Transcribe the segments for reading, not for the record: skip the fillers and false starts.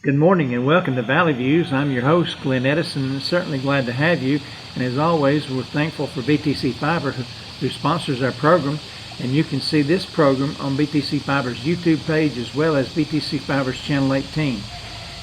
Good morning and welcome to Valley Views. I'm your host, Glenn Edison, and certainly glad to have you. And as always, we're thankful for BTC Fiber who sponsors our program. And you can see this program on BTC Fiber's YouTube page as well as BTC Fiber's Channel 18.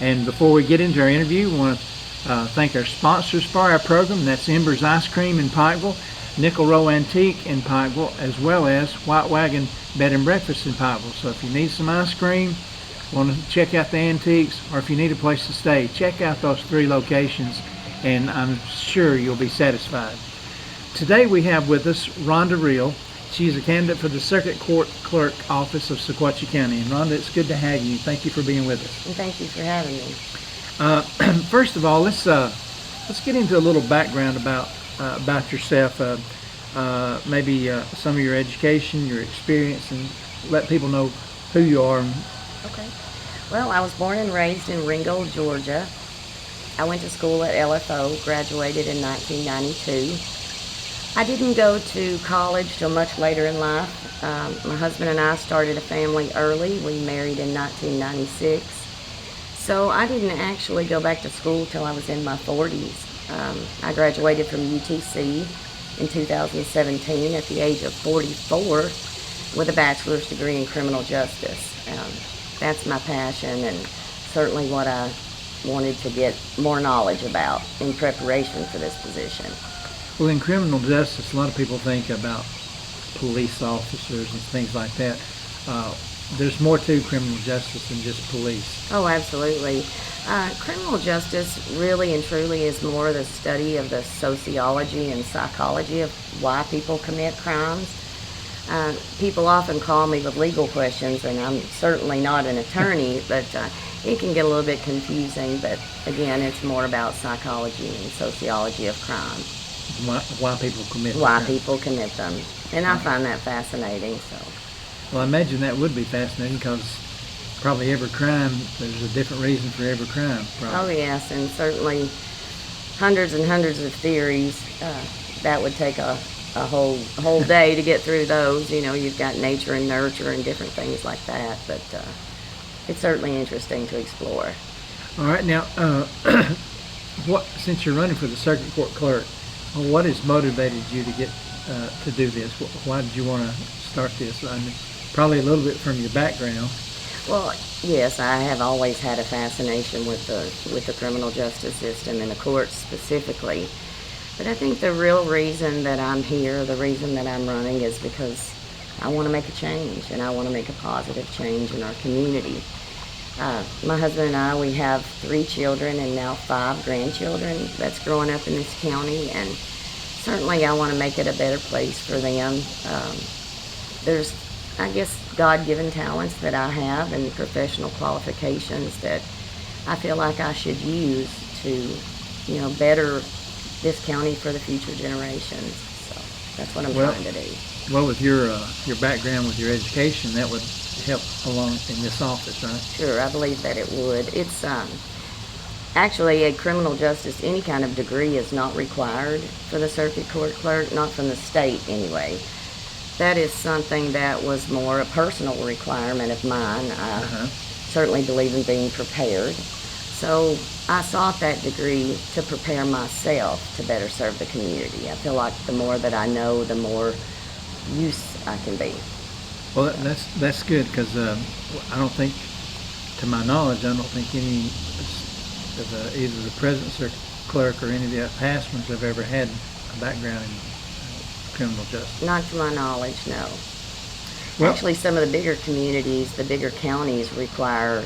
And before we get into our interview, we want to thank our sponsors for our program. That's Ember's Ice Cream in Pikeville, Nickel Row Antique in Pikeville, as well as White Wagon Bed and Breakfast in Pikeville. So if you need some ice cream, want to check out the antiques, or if you need a place to stay, check out those three locations and I'm sure you'll be satisfied. Today we have with us Rhonda Rheal. She's a candidate for the Circuit Court Clerk Office of Sequatchie County. And Rhonda, it's good to have you. Thank you for being with us. And thank you for having me. First of all, let's get into a little background about yourself. Maybe some of your education, your experience, and let people know who you are. Okay. Well, I was born and raised in Ringgold, Georgia. I went to school at LFO, graduated in 1992. I didn't go to college till much later in life. My husband and I started a family early. We married in 1996. So I didn't actually go back to school till I was in my 40s. I graduated from UTC in 2017 at the age of 44 with a bachelor's degree in criminal justice. That's my passion and certainly what I wanted to get more knowledge about in preparation for this position. Well, in criminal justice, a lot of people think about police officers and things like that. There's more to criminal justice than just police. Oh, absolutely. Criminal justice really and truly is more the study of the sociology and psychology of why people commit crimes. People often call me with legal questions, and I'm certainly not an attorney, but it can get a little bit confusing. But again, it's more about psychology and sociology of crime. Why people commit them. Why people commit them. And I find that fascinating. So. Well, I imagine that would be fascinating because probably every crime, there's a different reason for every crime. Probably. Oh, yes, and certainly hundreds and hundreds of theories. That would take a whole day to get through those. You know, you've got nature and nurture and different things like that, but it's certainly interesting to explore. All right, now, since you're running for the Circuit Court Clerk, what has motivated you to get to do this? Why did you want to start this? I mean, probably a little bit from your background. Well, yes, I have always had a fascination with the criminal justice system and the courts specifically. But I think the real reason that I'm here, the reason that I'm running, is because I want to make a change, and I want to make a positive change in our community. My husband and I, we have 3 children and now 5 grandchildren that's growing up in this county, and certainly I want to make it a better place for them. There's, I guess, God-given talents that I have and professional qualifications that I feel like I should use to, better this county for the future generations. So that's what I'm trying to do. Well, with your background, with your education, that would help along in this office, right? Sure, I believe that it would. It's actually a criminal justice, any kind of degree is not required for the circuit court clerk, not from the state anyway. That is something that was more a personal requirement of mine. I certainly believe in being prepared. So I sought that degree to prepare myself to better serve the community. I feel like the more that I know, the more use I can be. Well, that's good because I don't think, to my knowledge, I don't think any of either the present circuit clerk or any of the past ones have ever had a background in criminal justice. Not to my knowledge, no. Well, actually, some of the bigger communities, the bigger counties require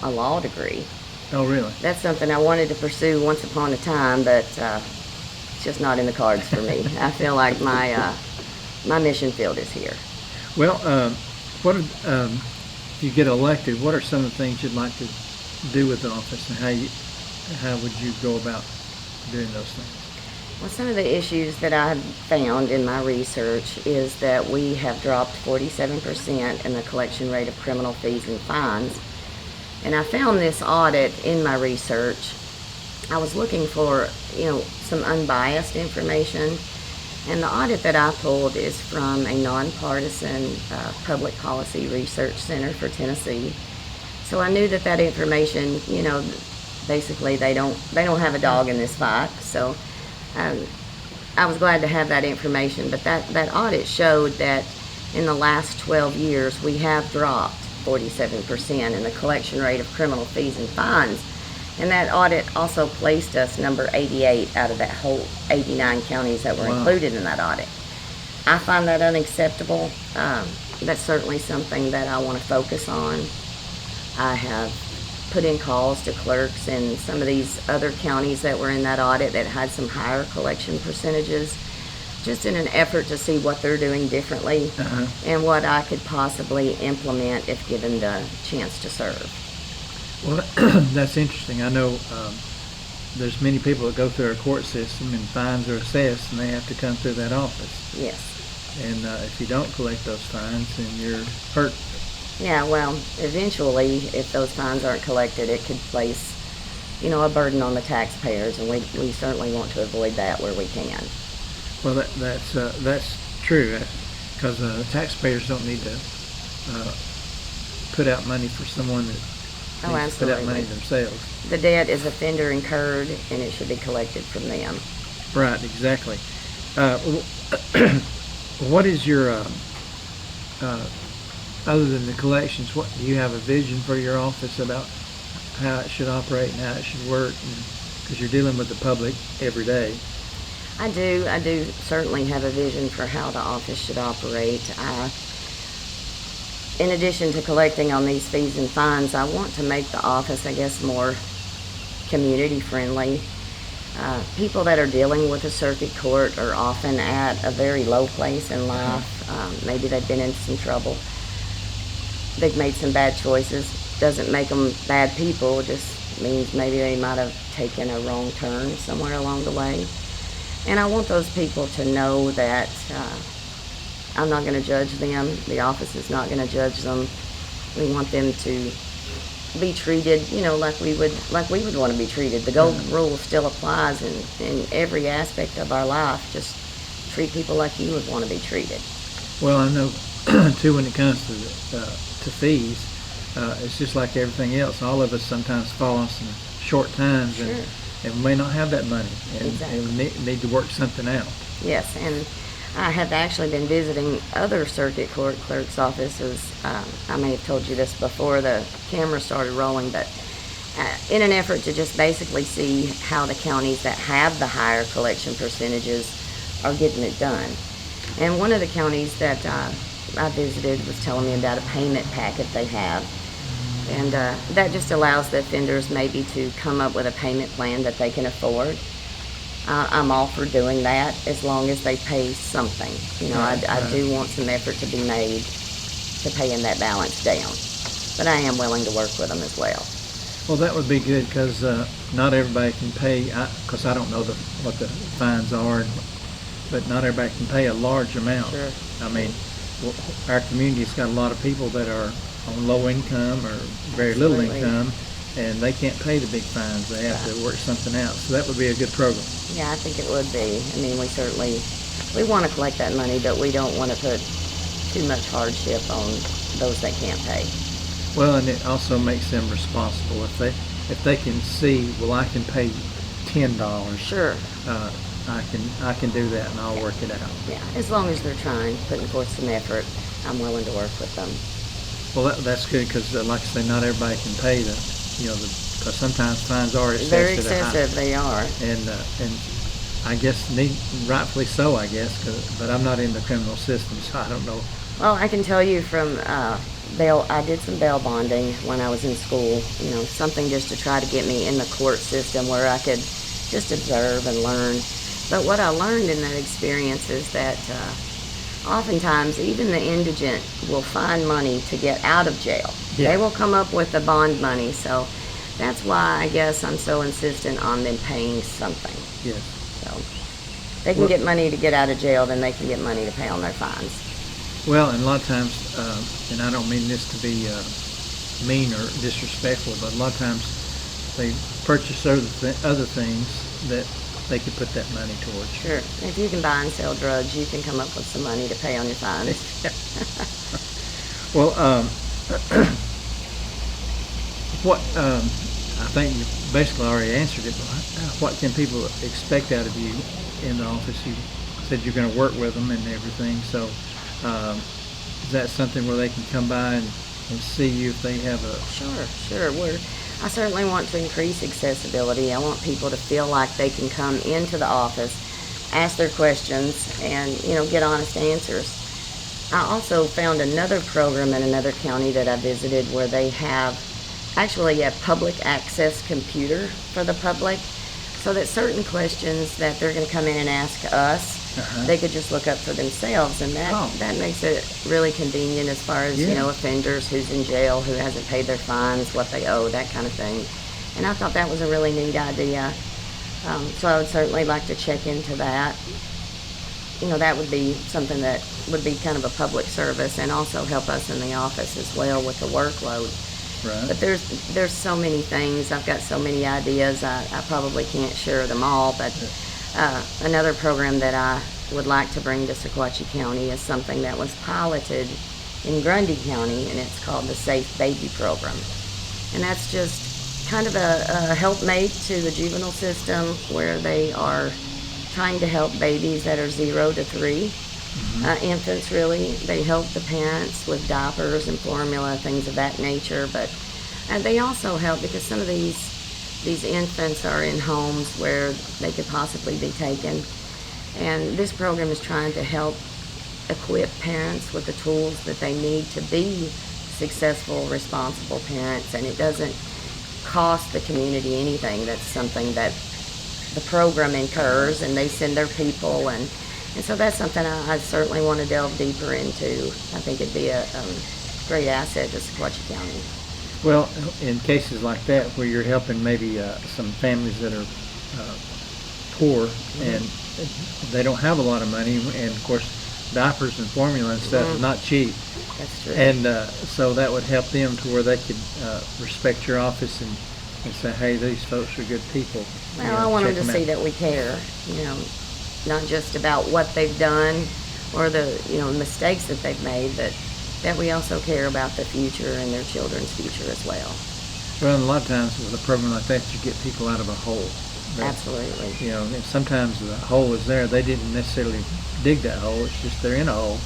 a law degree. Oh, really? That's something I wanted to pursue once upon a time, but it's just not in the cards for me. I feel like my mission field is here. Well, if you get elected, what are some of the things you'd like to do with the office, and how would you go about doing those things? Well, some of the issues that I have found in my research is that we have dropped 47% in the collection rate of criminal fees and fines. And I found this audit in my research. I was looking for, some unbiased information. And the audit that I pulled is from a nonpartisan public policy research center for Tennessee. So I knew that information, basically they don't have a dog in this fight. So I was glad to have that information. But that audit showed that in the last 12 years we have dropped 47% in the collection rate of criminal fees and fines. And that audit also placed us number 88 out of that whole 89 counties that were included in that audit. I find that unacceptable. That's certainly something that I want to focus on. I have put in calls to clerks in some of these other counties that were in that audit that had some higher collection percentages, just in an effort to see what they're doing differently and what I could possibly implement if given the chance to serve. Well, that's interesting. I know there's many people that go through our court system and fines are assessed and they have to come through that office. Yes. And if you don't collect those fines, then you're hurt. Yeah, well, eventually, if those fines aren't collected, it could place, a burden on the taxpayers, and we certainly want to avoid that where we can. Well, that's true, because taxpayers don't need to put out money for someone that needs to put out money themselves. The debt is offender incurred, and it should be collected from them. Right, exactly. What is your other than the collections, what do you have a vision for your office about how it should operate and how it should work? Because you're dealing with the public every day. I do certainly have a vision for how the office should operate. In addition to collecting on these fees and fines, I want to make the office, I guess, more community friendly. People that are dealing with a circuit court are often at a very low place in life. Maybe they've been in some trouble. They've made some bad choices. Doesn't make them bad people, just means maybe they might have taken a wrong turn somewhere along the way. And I want those people to know that I'm not going to judge them. The office is not going to judge them. We want them to be treated, like we would want to be treated. The golden rule still applies in every aspect of our life. Just treat people like you would want to be treated. Well, I know too, when it comes to fees, it's just like everything else. All of us sometimes fall on some short times, Sure. and we may not have that money, and, Exactly. and we need to work something out. Yes, and I have actually been visiting other circuit court clerks' offices. I may have told you this before the camera started rolling, but in an effort to just basically see how the counties that have the higher collection percentages are getting it done. And one of the counties that I visited was telling me about a payment packet they have. And that just allows the offenders maybe to come up with a payment plan that they can afford. I'm all for doing that as long as they pay something. I do want some effort to be made to paying that balance down. But I am willing to work with them as well. Well, that would be good, because not everybody can pay, because I don't know what the fines are, but not everybody can pay a large amount. Sure. I mean, our community's got a lot of people that are on low income or very little Absolutely. income, and they can't pay the big fines. They have to work something out. So that would be a good program. Yeah, I think it would be. I mean, we want to collect that money, but we don't want to put too much hardship on those that can't pay. Well, and it also makes them responsible. If they can see, well, I can pay $10. Sure. I can do that, and I'll work it out. Yeah, as long as they're trying, putting forth some effort, I'm willing to work with them. Well, that's good, because like I say, not everybody can pay because sometimes fines are excessive. Very excessive, they are. And I guess rightfully so, I guess, but I'm not in the criminal system, so I don't know. Well, I can tell you from I did some bail bonding when I was in school, something just to try to get me in the court system where I could just observe and learn. But what I learned in that experience is that oftentimes even the indigent will find money to get out of jail. Yeah. They will come up with the bond money, so that's why I guess I'm so insistent on them paying something. Yes. So they can get money to get out of jail, then they can get money to pay on their fines. Well, and a lot of times, and I don't mean this to be mean or disrespectful, but a lot of times they purchase other things that they could put that money towards. Sure. If you can buy and sell drugs, you can come up with some money to pay on your fines. Well, What I think you basically already answered it. But what can people expect out of you in the office? You said you're going to work with them and everything. So is that something where they can come by and see you if they have a? Sure. I certainly want to increase accessibility. I want people to feel like they can come into the office, ask their questions, and get honest answers. I also found another program in another county that I visited where they have actually a public access computer for the public, so that certain questions that they're going to come in and ask us, they could just look up for themselves, and that makes it really convenient as far as offenders, who's in jail, who hasn't paid their fines, what they owe, that kind of thing. And I thought that was a really neat idea. So I would certainly like to check into that. That would be something that would be kind of a public service and also help us in the office as well with the workload. Right. But there's so many things. I've got so many ideas. I probably can't share them all, but another program that I would like to bring to Sequatchie County is something that was piloted in Grundy County, and it's called the Safe Baby Program. And that's just kind of a helpmate to the juvenile system, where they are trying to help babies that are 0 to 3. Infants, really. They help the parents with diapers and formula, things of that nature, but they also help because some of these infants are in homes where they could possibly be taken, and this program is trying to help equip parents with the tools that they need to be successful, responsible parents, and it doesn't cost the community anything. That's something that the program incurs, and they send their people, and so that's something I certainly want to delve deeper into. I think it'd be a great asset to Sequatchie County. Well, in cases like that where you're helping maybe some families that are poor and they don't have a lot of money, and of course diapers and formula and stuff is not cheap. That's true. And so that would help them to where they could respect your office and say, hey, these folks are good people. Well, I want them to see that we care, not just about what they've done or the mistakes that they've made, but that we also care about the future and their children's future as well. Well, and a lot of times with a program like that, you get people out of a hole. Absolutely. And sometimes the hole is there. They didn't necessarily dig that hole. It's just they're in a hole,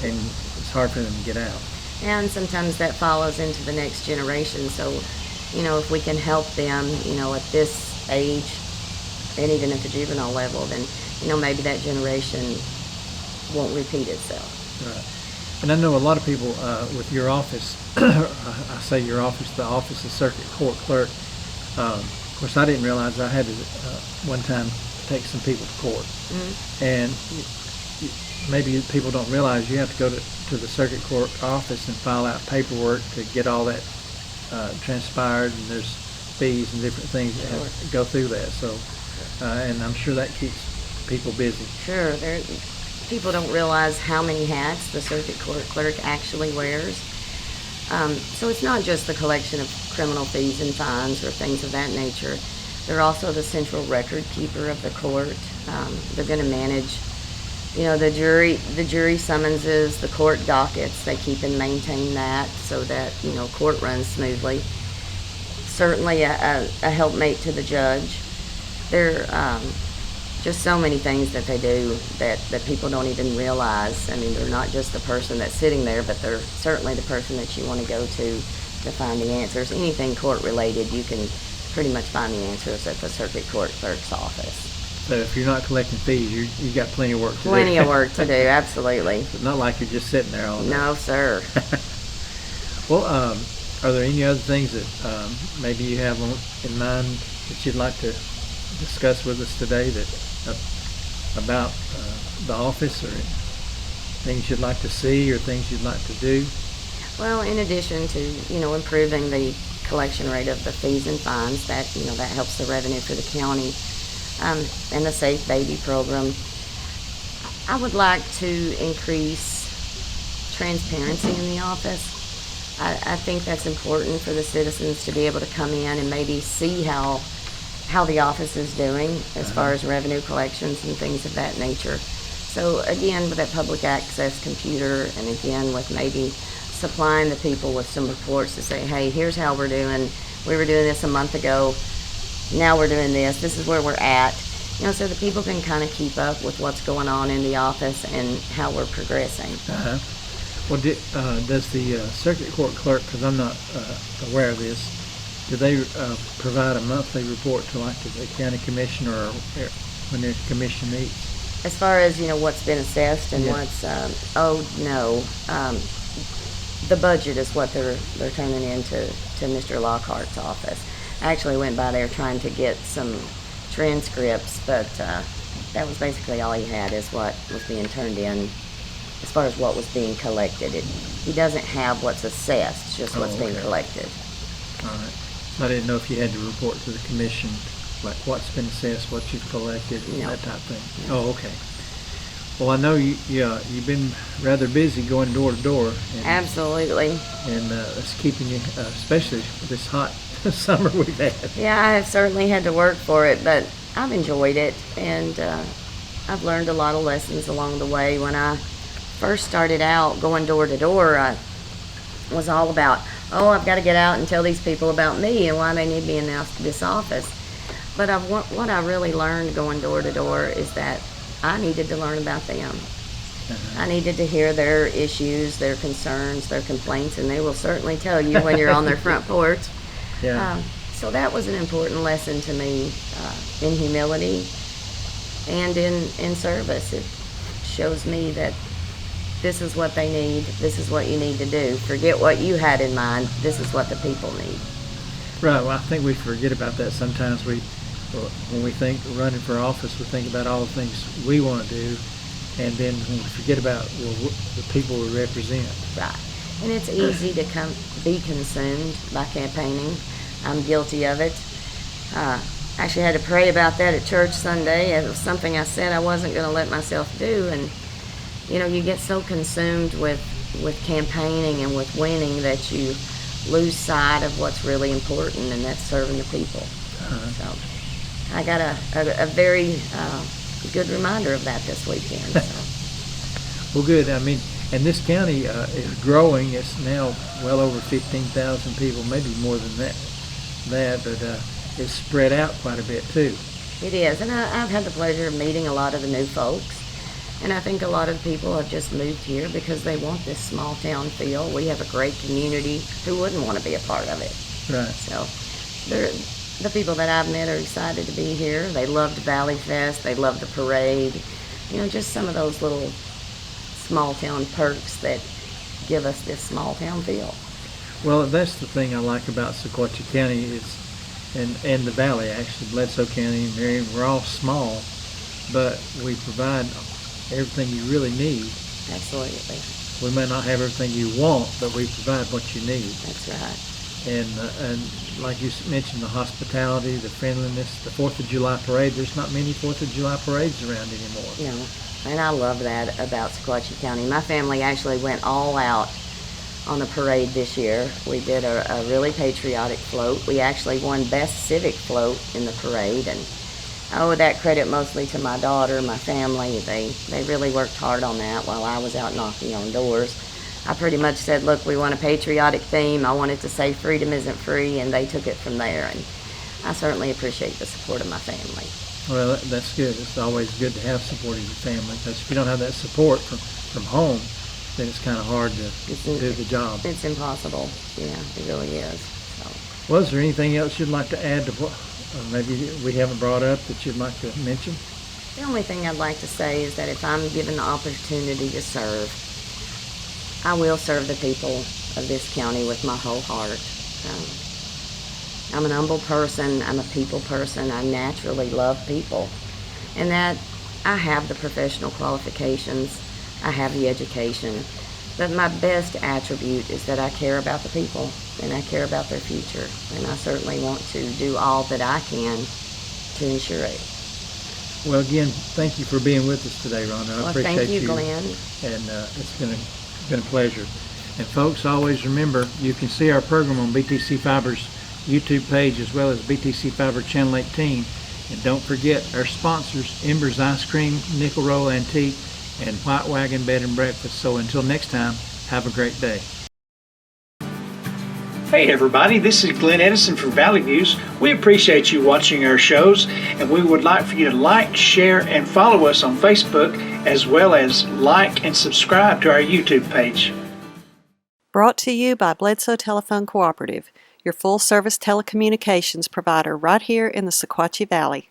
and it's hard for them to get out. And sometimes that follows into the next generation. So, if we can help them, at this age, and even at the juvenile level, then maybe that generation won't repeat itself. Right. And I know a lot of people with your office, I say your office, the Office of Circuit Court Clerk. Of course, I didn't realize I had to one time take some people to court. And maybe people don't realize you have to go to the Circuit Court office and file out paperwork to get all that transpired, and there's fees and different things that have to go through that. So, and I'm sure that keeps people busy. Sure. People don't realize how many hats the Circuit Court Clerk actually wears. So it's not just the collection of criminal fees and fines or things of that nature. They're also the central record keeper of the court. They're going to manage, the jury summonses, the court dockets. They keep and maintain that so that, court runs smoothly. Certainly a helpmate to the judge. They're just so many things that they do that people don't even realize. I mean, they're not just the person that's sitting there, but they're certainly the person that you want to go to find the answers. Anything court related, you can pretty much find the answers at the Circuit Court Clerk's office. So if you're not collecting fees, you got plenty of work to do. Plenty of work to do, absolutely. It's not like you're just sitting there all day. No, sir. Well, are there any other things that maybe you have in mind that you'd like to discuss with us today about the office, or things you'd like to see or things you'd like to do? Well, in addition to, improving the collection rate of the fees and fines, that helps the revenue for the county, and the Safe Baby Program, I would like to increase transparency in the office. I think that's important for the citizens to be able to come in and maybe see how the office is doing as far as revenue collections and things of that nature. So again, with that public access computer, and again with maybe supplying the people with some reports to say, hey, here's how we're doing. We were doing this a month ago. Now we're doing this. This is where we're at. So the people can kind of keep up with what's going on in the office and how we're progressing. Uh-huh. Well, does the circuit court clerk, because I'm not aware of this, do they provide a monthly report to like the county commissioner or when their commission meets? As far as, what's been assessed and what's owed, no. The budget is what they're turning into to Mr. Lockhart's office. I actually went by there trying to get some transcripts, but that was basically all he had, is what was being turned in as far as what was being collected. He doesn't have what's assessed, just what's being collected. All right. So I didn't know if you had to report to the commission, like what's been assessed, what you've collected, that type of thing. No. Oh, okay. Well, I know you've been rather busy going door to door. Absolutely. And it's keeping you, especially this hot summer we've had. Yeah, I have certainly had to work for it, but I've enjoyed it, and I've learned a lot of lessons along the way. When I first started out going door to door, I was all about, I've got to get out and tell these people about me and why they need me in this office. But what I really learned going door to door is that I needed to learn about them. Uh-huh. I needed to hear their issues, their concerns, their complaints, and they will certainly tell you when you're on their front porch. Yeah. So that was an important lesson to me, in humility and in service. It shows me that this is what they need, this is what you need to do. Forget what you had in mind, this is what the people need. Right, well, I think we forget about that sometimes. When we think running for office, we think about all the things we want to do, and then when we forget about the people we represent. Right, and it's easy to be consumed by campaigning. I'm guilty of it. Actually had to pray about that at church Sunday. It was something I said I wasn't going to let myself do, and you get so consumed with campaigning and with winning that you lose sight of what's really important, and that's serving the people. Uh-huh. So I got a very good reminder of that this weekend. So. Well, good. I mean, and this county is growing. It's now well over 15,000 people, maybe more than that. But it's spread out quite a bit too. It is, and I've had the pleasure of meeting a lot of the new folks. And I think a lot of people have just moved here because they want this small town feel. We have a great community. Who wouldn't want to be a part of it? Right. So the people that I've met are excited to be here. They loved Valley Fest. They loved the parade. Just some of those little small town perks that give us this small town feel. Well, that's the thing I like about Sequatchie County and the Valley, actually, Bledsoe County and Marion. We're all small, but we provide everything you really need. Absolutely. We may not have everything you want, but we provide what you need. That's right. And like you mentioned, the hospitality, the friendliness, the 4th of July parade. There's not many 4th of July parades around anymore. No, and I love that about Sequatchie County. My family actually went all out on the parade this year. We did a really patriotic float. We actually won Best Civic Float in the parade, and I owe that credit mostly to my daughter, my family. They really worked hard on that while I was out knocking on doors. I pretty much said, look, we want a patriotic theme. I wanted to say freedom isn't free, and they took it from there. And I certainly appreciate the support of my family. Well, that's good. It's always good to have support of your family, because if you don't have that support from home, then it's kind of hard to do the job. It's impossible. Yeah, it really is. So. Well, is there anything else you'd like to add to what maybe we haven't brought up that you'd like to mention? The only thing I'd like to say is that if I'm given the opportunity to serve, I will serve the people of this county with my whole heart. I'm an humble person. I'm a people person. I naturally love people. And that I have the professional qualifications. I have the education. But my best attribute is that I care about the people and I care about their future. And I certainly want to do all that I can to ensure it. Well, again, thank you for being with us today, Rhonda. I appreciate thank you, Glenn. And it's been a pleasure. And folks, always remember, you can see our program on BTC Fiber's YouTube page as well as BTC Fiber Channel 18. And don't forget our sponsors, Embers Ice Cream, Nickel Roll Antique, and White Wagon Bed and Breakfast. So until next time, have a great day. Hey everybody, this is Glenn Edison from Valley Views. We appreciate you watching our shows, and we would like for you to like, share, and follow us on Facebook, as well as like and subscribe to our YouTube page. Brought to you by Bledsoe Telephone Cooperative, your full-service telecommunications provider right here in the Sequatchie Valley.